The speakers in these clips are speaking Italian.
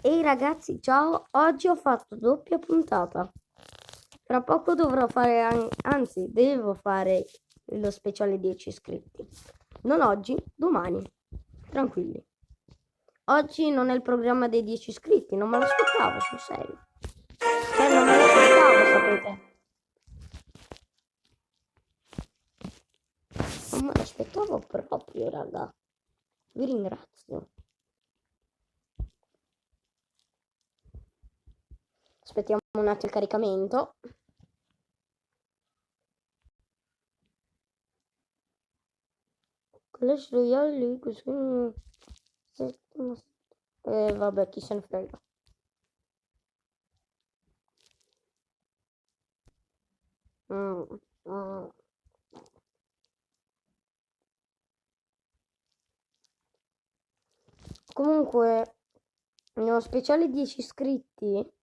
Ehi ragazzi, ciao! Oggi ho fatto doppia puntata. Tra poco dovrò fare, anzi, devo fare lo speciale 10 iscritti. Non oggi, domani. Tranquilli. Oggi non è il programma dei 10 iscritti, non me l'aspettavo, sul serio. Cioè, non me l'aspettavo, sapete. Non me l'aspettavo proprio, raga. Vi ringrazio. Aspettiamo un attimo il caricamento. Clash Royale così. Vabbè, chi se ne frega. Mm, mm. Comunque, nello speciale 10 iscritti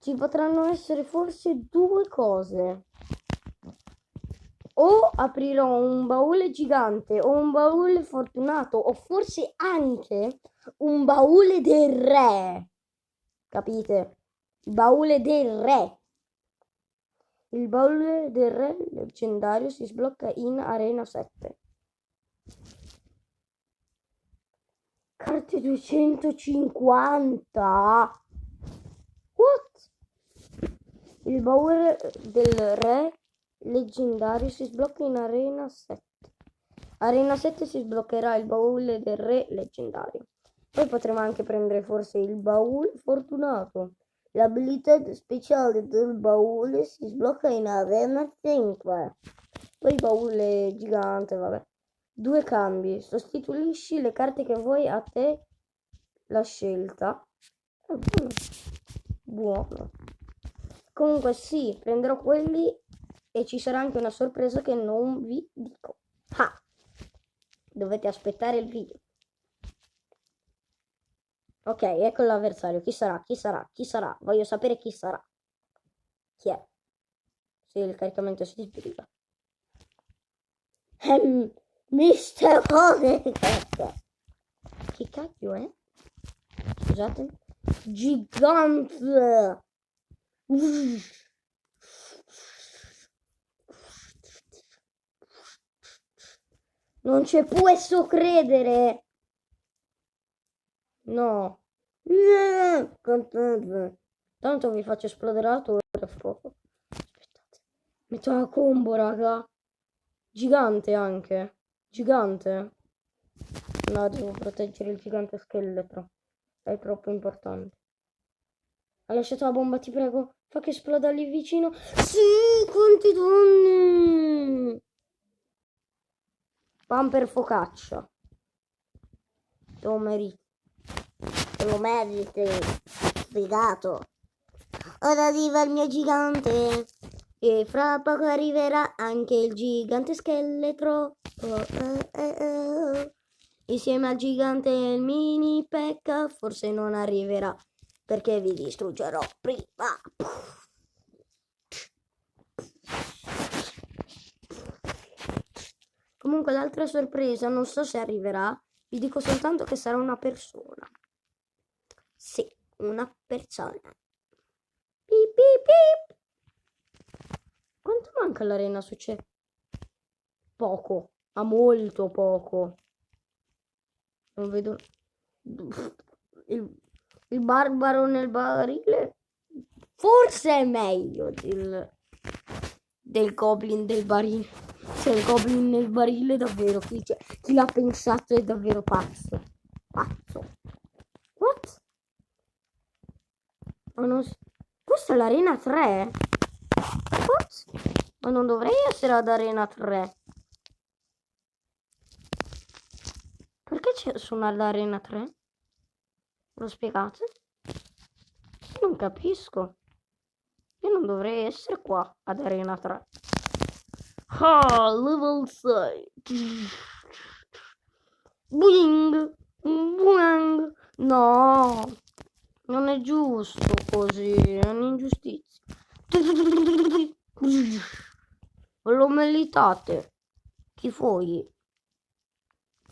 ci potranno essere forse due cose. O aprirò un baule gigante o un baule fortunato o forse anche un baule del re. Capite? Il baule del re. Il baule del re leggendario si sblocca in Arena 7. Carte 250. What? Il baule del re leggendario si sblocca in Arena 7. Arena 7 si sbloccherà il baule del re leggendario. Poi potremo anche prendere forse il baule fortunato. L'abilità speciale del baule si sblocca in Arena 5. Poi il baule gigante, vabbè. Due cambi. Sostituisci le carte che vuoi a te la scelta. Buono. Comunque sì, prenderò quelli e ci sarà anche una sorpresa che non vi dico. Ah! Dovete aspettare il video. Ok, ecco l'avversario. Chi sarà? Chi sarà? Chi sarà? Voglio sapere chi sarà. Chi è? Sì, il caricamento si sbriga. Mister Honeycutt. Che cacchio è? Scusate. Gigante. Non ci posso credere. No. Tanto vi faccio esplodere la torre. Aspettate. Metto la combo, raga. Gigante anche. Gigante. No, devo proteggere il gigante scheletro. È troppo importante. Ha lasciato la bomba, ti prego. Fa che esploda lì vicino. Sì, quanti danni! Pan per focaccia. Te lo meriti. Te lo meriti. Sfigato. Ora arriva il mio gigante. E fra poco arriverà anche il gigante scheletro. Insieme al gigante e il mini Pekka forse non arriverà perché vi distruggerò prima. Comunque l'altra sorpresa non so se arriverà, vi dico soltanto che sarà una persona. Sì, una persona. Pip pip pip. Quanto manca all'arena succede? Poco, ma molto poco. Non vedo il barbaro nel barile. Forse è meglio del goblin del barile. Cioè il goblin nel barile davvero. Chi l'ha pensato è davvero pazzo. Pazzo. What? Ma non questa è l'arena 3? What? Ma non dovrei essere ad arena 3. Perché sono all'arena 3? Lo spiegate? Non capisco. Io non dovrei essere qua ad arena 3. Ah, level 6. Boing. Boing. No. Non è giusto così. È un'ingiustizia. Lo meritate. Chi voi?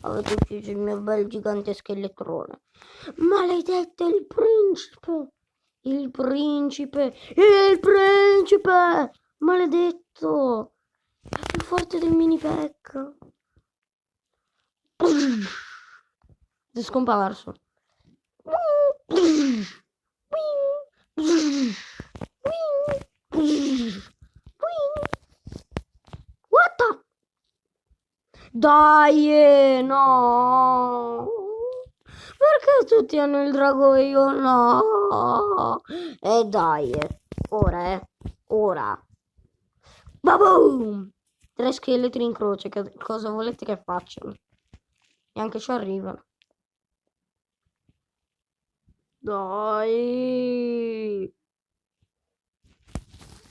Avete ucciso il mio bel gigante scheletrone. Maledetto il principe! Il principe! Il principe! Maledetto! È più forte del mini Pekka. È scomparso. What the? Dai, no! Perché tutti hanno il drago e io no? E dai, ora, ora. Baboom! 3 scheletri in croce, che cosa volete che facciano? Neanche ci arrivano. Dai!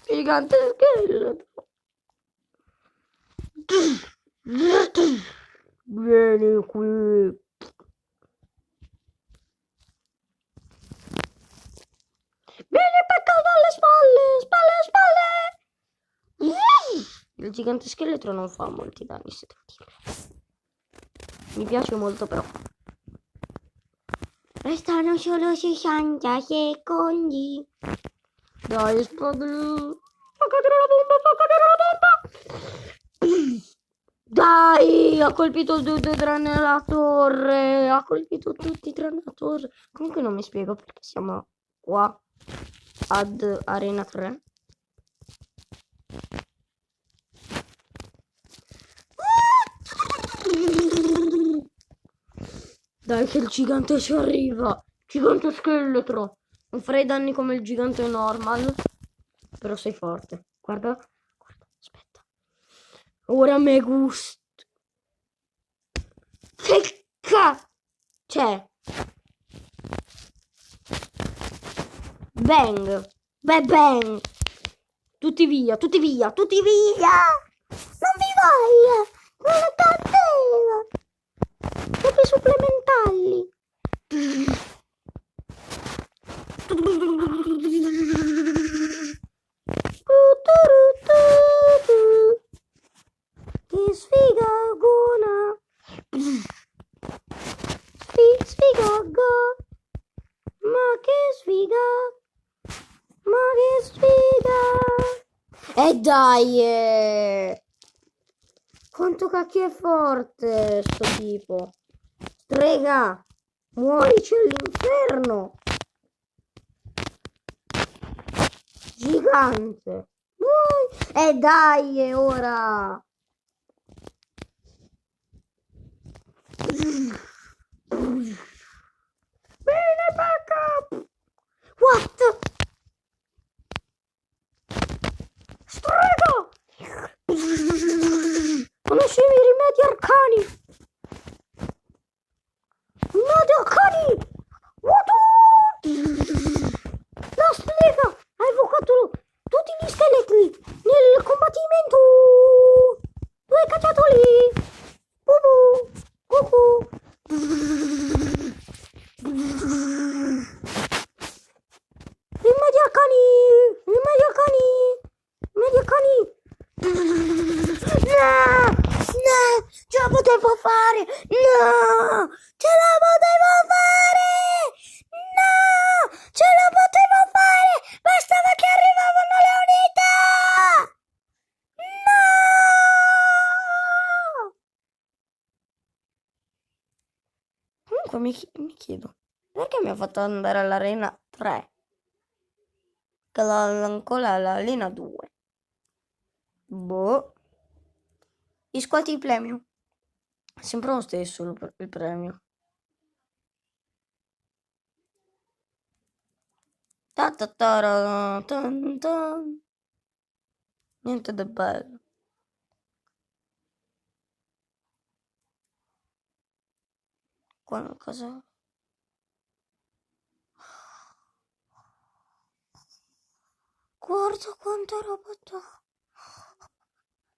Gigante scheletro! Vieni qui! Vieni peccato dalle spalle! Spalle, spalle! Il gigante scheletro non fa molti danni, se devo dire. Mi piace molto però. Restano solo 60 secondi. Dai, esplode. Fa cadere la bomba, fa cadere la bomba. Dai, ha colpito tutti tranne la torre. Ha colpito tutti tranne la torre. Comunque non mi spiego perché siamo qua ad Arena 3. Dai che il gigante ci arriva. Gigante scheletro. Non farei danni come il gigante normal. Però sei forte. Guarda. Guarda. Aspetta. Ora me gusta. Che c'è? Bang. Beh bang. Tutti via, tutti via, tutti via. Non vi voglio. Non lo cattiva. Proprio supplementali. Che sfiga gona. Sfiga go. Ma che sfiga. Ma che sfiga. E dai. Quanto cacchio è forte sto tipo. Strega. Muorici all'inferno. Gigante. E dai, ora. Bene, backup. What? Strega. Conoscevi i rimedi arcani? Rimedi arcani. La strega ha evocato tutti gli scheletri nel combattimento. Due cacciatori. Bubu. Cucù. Rimedi arcani. Rimedi arcani. Rimedi arcani. No. No. Ce la potevo fare. No. Ce la potevo fare. No. Ce la potevo fare. Bastava che arrivavano le unità. No. Comunque mi chiedo, perché mi ha fatto andare all'arena 3? Che ancora all'arena 2. Boh. Riscuoti il premio. Sempre lo stesso il premio. Niente di bello. Cosa? Guarda quanta roba c'è.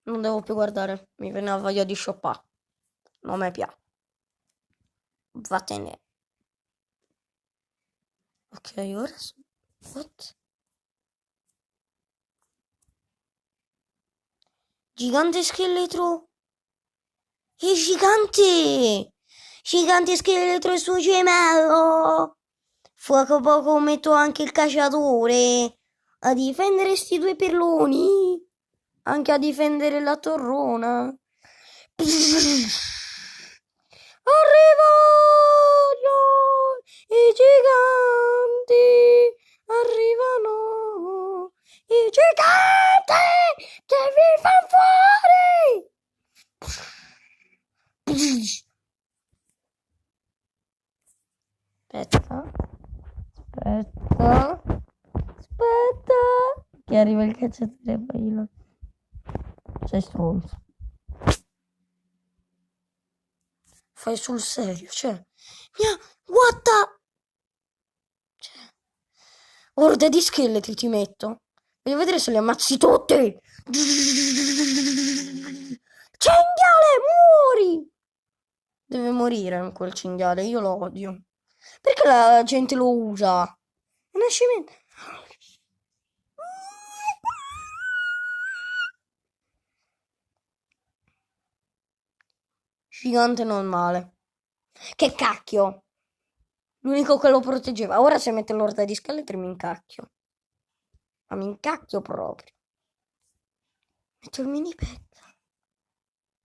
Non devo più guardare, mi viene la voglia di shoppare. Non mi piace. Vattene. Ok, ora... What? Gigante scheletro Il gigante! Gigante scheletro e suo gemello! Fuoco poco metto anche il cacciatore a difendere sti due perloni, anche a difendere la torrona. Arrivano i giganti, arrivano i giganti che vi fanno fuori. Aspetta, che arriva il cacciatore e poi sei stronzo. Fai sul serio, cioè, what the... Cioè, orde di scheletri ti metto. Voglio vedere se li ammazzi tutti. Cinghiale, muori! Deve morire quel cinghiale, io lo odio. Perché la gente lo usa? È una scimmia. Gigante normale. Che cacchio! L'unico che lo proteggeva. Ora se mette l'orda di scheletri mi incacchio. Ma mi incacchio proprio. Metto il mini pet.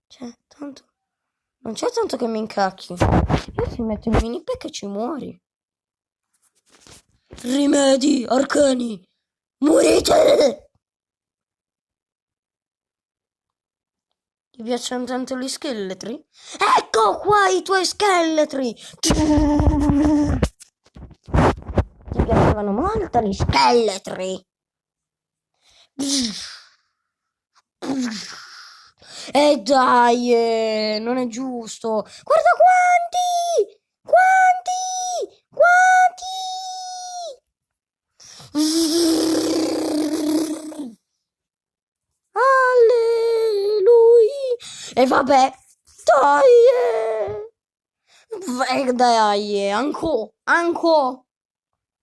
Cioè, tanto... Non c'è tanto che mi incacchi. Io ti metto il mini pack e ci muori. Rimedi arcani. Morite! Ti piacciono tanto gli scheletri? Ecco qua i tuoi scheletri! Ti piacevano molto gli scheletri? E dai, non è giusto. Guarda quanti! Quanti! Quanti! Alleluia! E vabbè, dai! Dai, anco!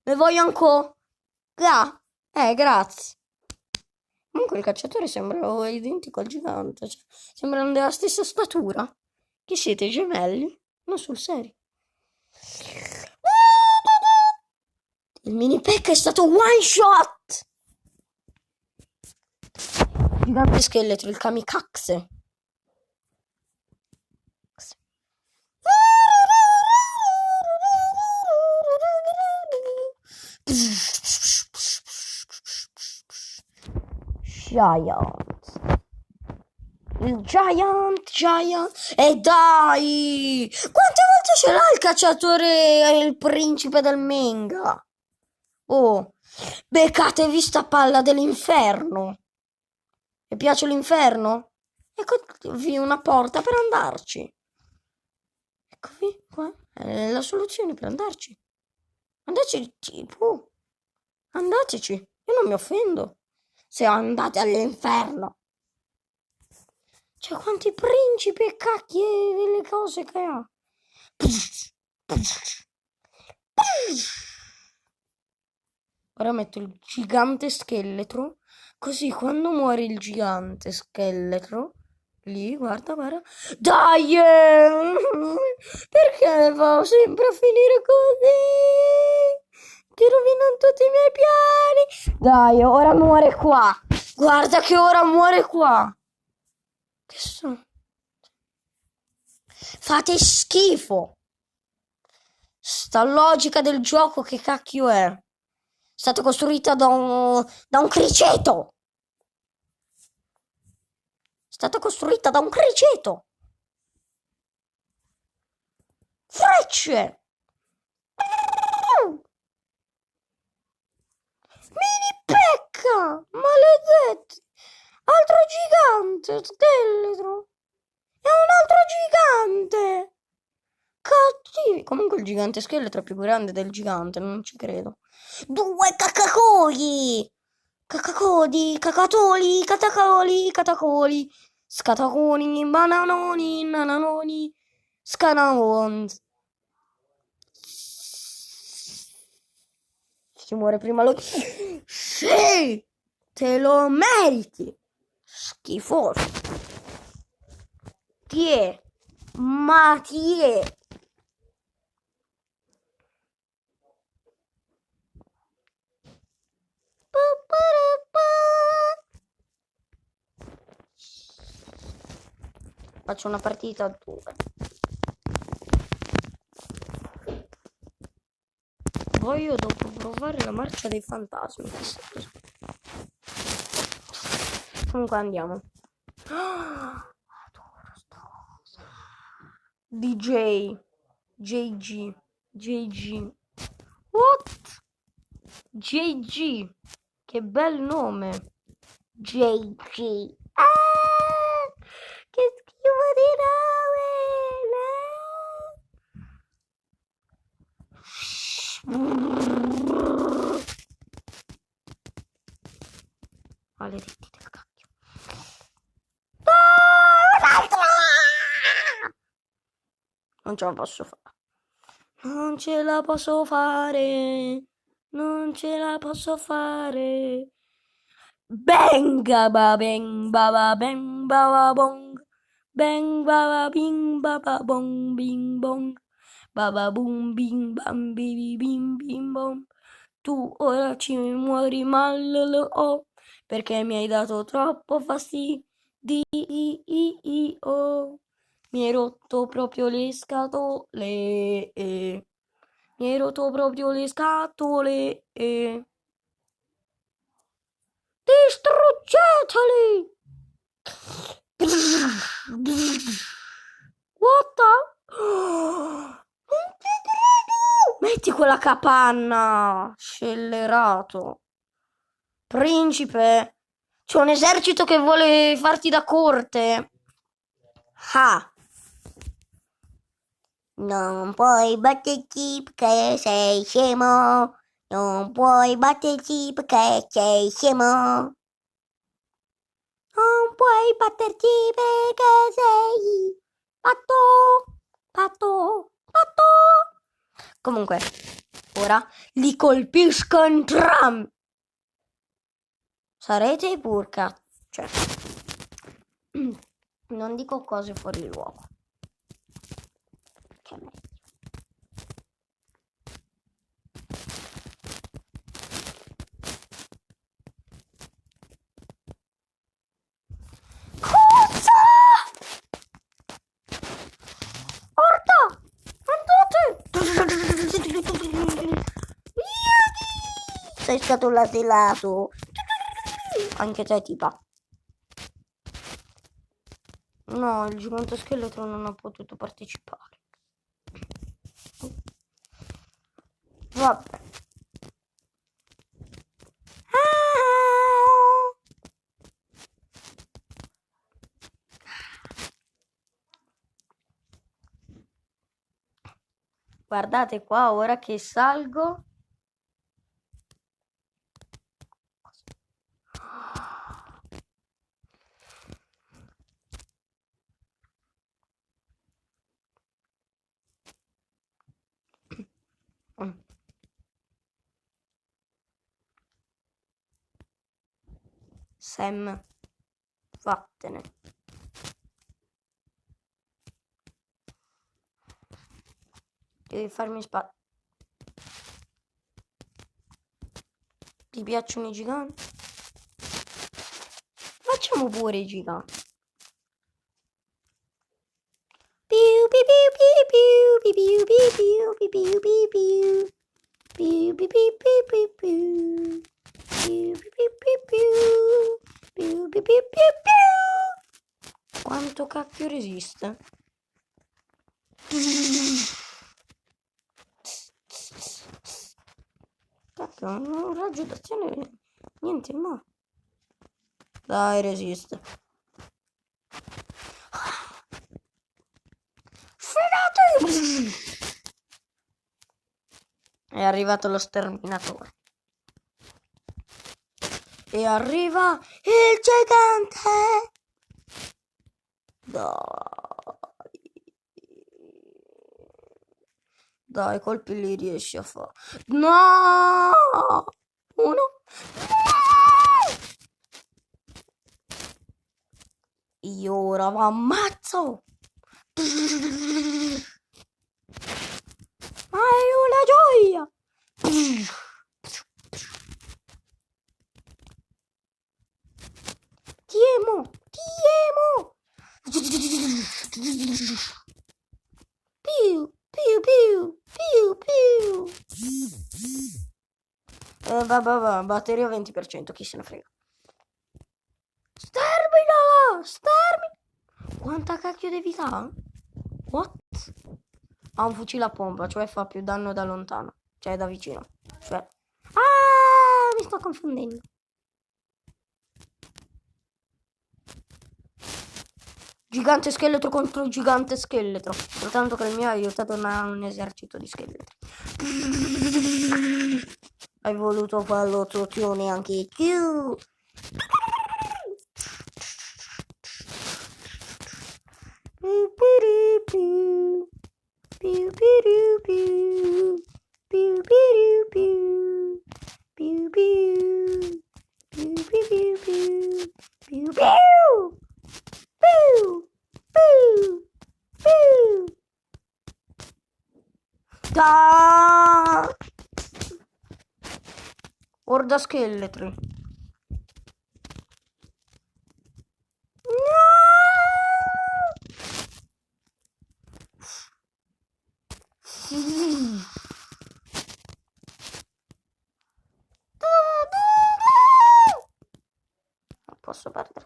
Ne voglio anco! Grazie. Comunque il cacciatore sembra identico al gigante, cioè, sembrano della stessa statura. Che siete, gemelli? Non sul serio. Il mini pack è stato one shot! Gigante scheletro, il kamikaze. Giant. Il Giant. E dai! Quante volte ce l'ha il cacciatore e il principe del Menga? Oh, beccatevi sta palla dell'inferno. Vi piace l'inferno? Eccovi una porta per andarci. Eccovi qua. È la soluzione per andarci. Andateci, tipo. Andateci. Io non mi offendo. Se andate all'inferno. Cioè, quanti principi e cacchi e delle cose che ha. Ora metto il gigante scheletro. Così quando muore il gigante scheletro. Lì, guarda. Dai! Perché va sempre a finire così? Ti rovinano tutti i miei piani. Dai, ora muore qua. Guarda che ora muore qua. Che so? Fate schifo. Sta logica del gioco che cacchio è? È stata costruita da un criceto. È stata costruita da un criceto. Frecce. Mini pecca. Maledetti. Altro gigante scheletro. È un altro gigante. Cattivi. Comunque il gigante scheletro è più grande del gigante, non ci credo. 2 cacacoli. Catacoli. Scataconi, bananoni, nananoni, scanamons. Ci muore prima lo... Sì! Te lo meriti! Schifoso! Tiè! Ma chi è? Faccio una partita a due. Voglio dopo provare la marcia dei fantasmi. Comunque andiamo. Adoro sta cosa. DJ. JG. JG. What? JG. Che bel nome. JG. Ah, che schifo di nome. Maledetti del cacchio. Non ce la posso fare. Non ce la posso fare. Non ce la posso fare. Bang ba bang ba bang ba bong. Bang ba bing ba bong bing bong. Baba boom bing bam bibi bim bim bom. Tu ora ci muori mal oh, perché mi hai dato troppo fastidio. Mi hai rotto proprio le scatole. Mi hai rotto proprio le scatole. Distruggeteli! What the? Non ti credo! Metti quella capanna! Scellerato. Principe! C'è un esercito che vuole farti da corte. Ah! Non puoi batterci perché sei scemo. Non puoi batterci perché sei scemo. Non puoi batterci perché sei patto. Comunque, ora li colpisco entrambi. Sarete purca. Cioè, non dico cose fuori luogo. Che meglio. Sei scatolato. Anche te tipa. No, il gigante scheletro non ha potuto partecipare. Vabbè. Guardate qua, ora che salgo. Sam, vattene. Devi farmi spazio. Ti piacciono i giganti? Facciamo pure i giganti. Piu piu piu piu piu piu piu piu piu piu piu. Piu piu piu piu piu piu. Piu piu piu piu piu. Piu piu piu piu piu. Quanto cacchio resiste? Cacchio, un raggio d'azione. Niente, ma. Dai, resiste. Fregatevi! È arrivato lo sterminatore. E arriva il gigante. Dai, colpi li riesci a fare. No! Uno. No! Io ora vi ammazzo. Ma è una gioia! Ti amo! Ti amo! Piu, piu, piu, piu, piu. Vabbè, batteria 20%, chi se ne frega. Sterminala! Quanta cacchio di vita ha? What? Ha un fucile a pompa, cioè fa più danno da lontano. Cioè da vicino. Cioè... Ah, mi sto confondendo. Gigante scheletro contro gigante scheletro. Soltanto che il mio ha aiutato un esercito di scheletri. Hai voluto farlo trotione anche tu. Orda scheletri. Non posso perdere.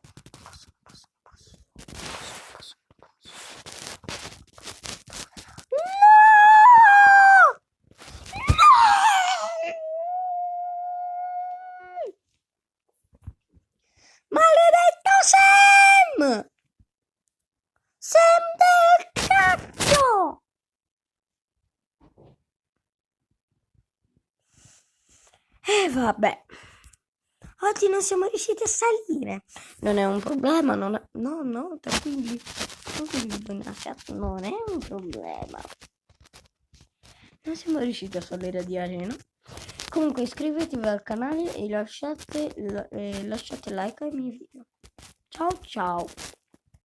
Maledetto Sam! Sam del cazzo! E vabbè. Oggi non siamo riusciti a salire. Non è un problema, non è... No, tranquilli. Non è un problema. Non siamo riusciti a salire di arena. Comunque iscrivetevi al canale e lasciate like ai miei video. Ciao ciao.